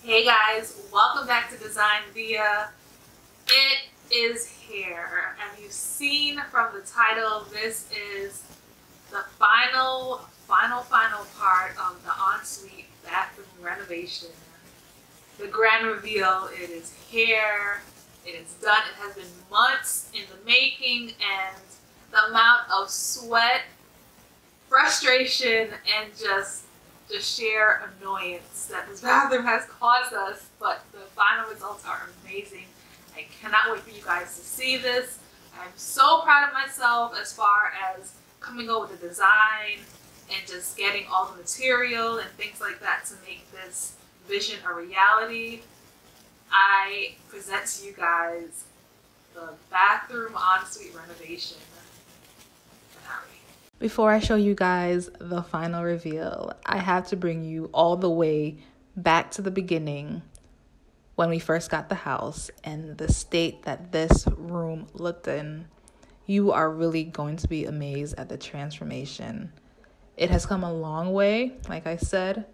Hey guys, welcome back to Design Via. It is here, and you've seen from the title, this is the final part of the ensuite bathroom renovation. The grand reveal, it is here, it is done. It has been months in the making, and the amount of sweat, frustration, and just the sheer annoyance that this bathroom has caused us, but the final results are amazing. I cannot wait for you guys to see this. I'm so proud of myself as far as coming up with the design and just getting all the material and things like that to make this vision a reality. I present to you guys the bathroom ensuite renovation finale. Before I show you guys the final reveal, I have to bring you all the way back to the beginning when we first got the house and the state that this room looked in. You are really going to be amazed at the transformation. It has come a long way, like I said,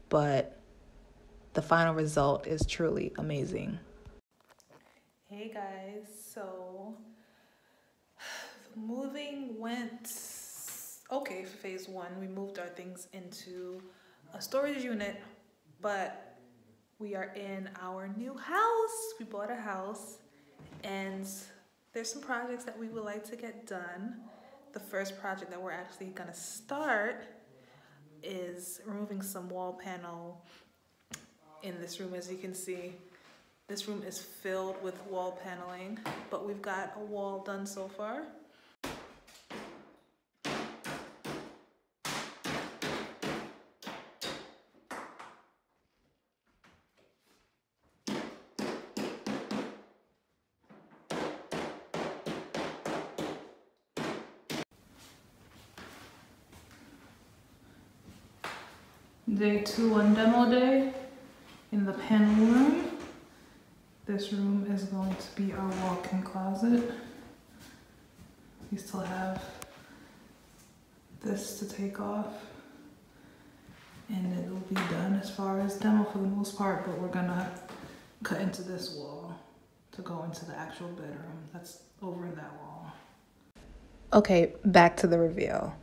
but the final result is truly amazing. Hey guys, so the moving went okay for phase one. We moved our things into a storage unit, but we are in our new house. We bought a house, and there's some projects that we would like to get done. The first project that we're actually gonna start is removing some wall panel in this room. As you can see, this room is filled with wall paneling, but we've got a wall done so far. Day 2 on demo day in the panel room. This room is going to be our walk-in closet. We still have this to take off, and it will be done as far as demo for the most part, but we're gonna cut into this wall to go into the actual bedroom that's over in that wall. Okay, back to the reveal.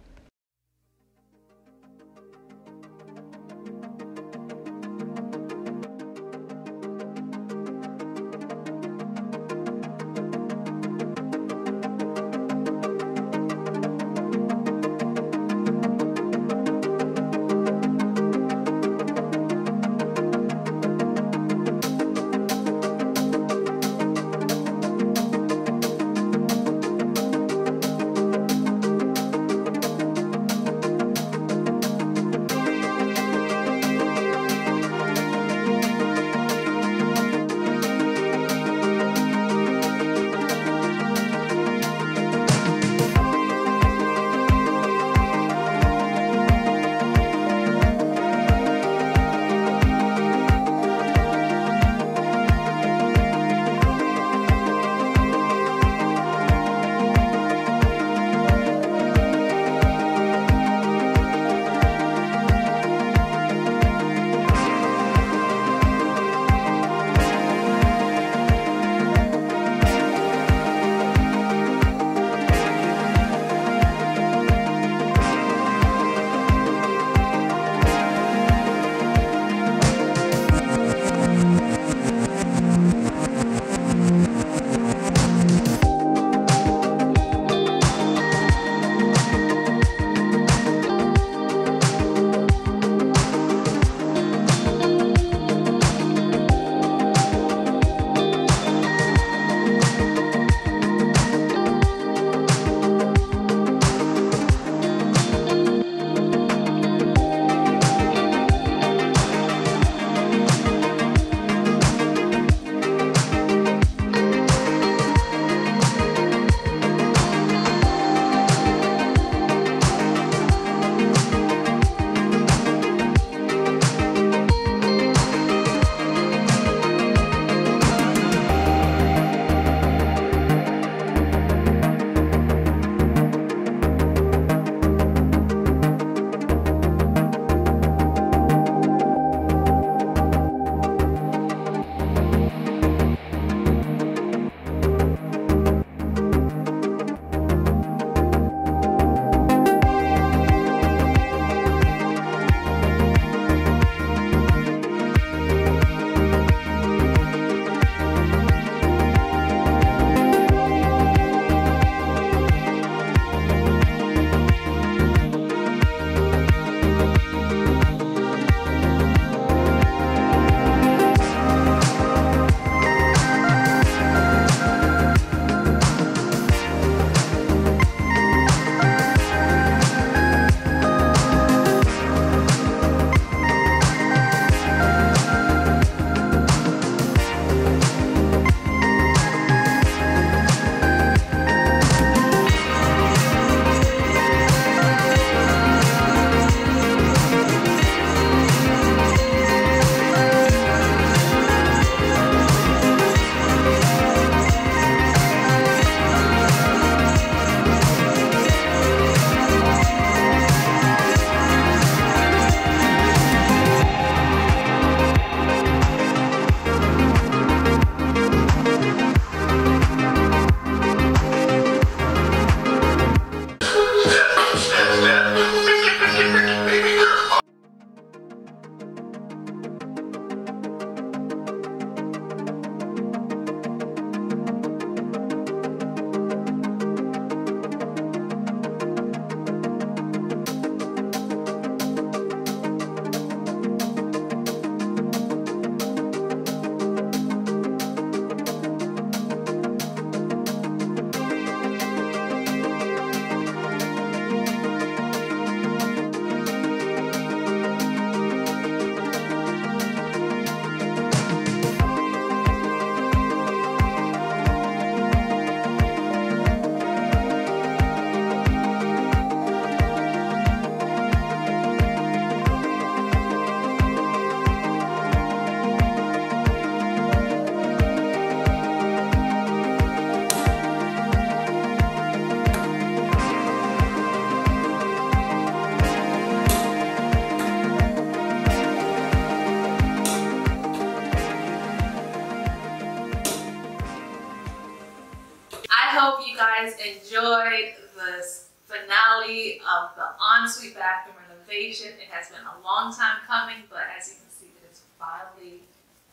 hope you guys enjoyed this finale of the ensuite bathroom renovation. It has been a long time coming, but as you can see, it is finally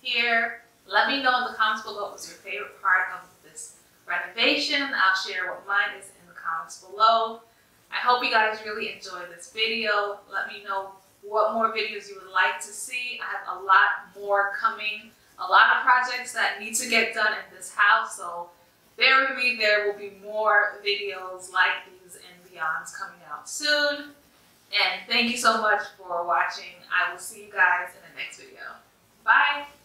here. Let me know in the comments below what was your favorite part of this renovation. I'll share what mine is in the comments below. I hope you guys really enjoyed this video. Let me know what more videos you would like to see. I have a lot more coming, a lot of projects that need to get done in this house, so bear with me. There will be more videos like these and beyonds coming out soon. And thank you so much for watching. I will see you guys in the next video. Bye!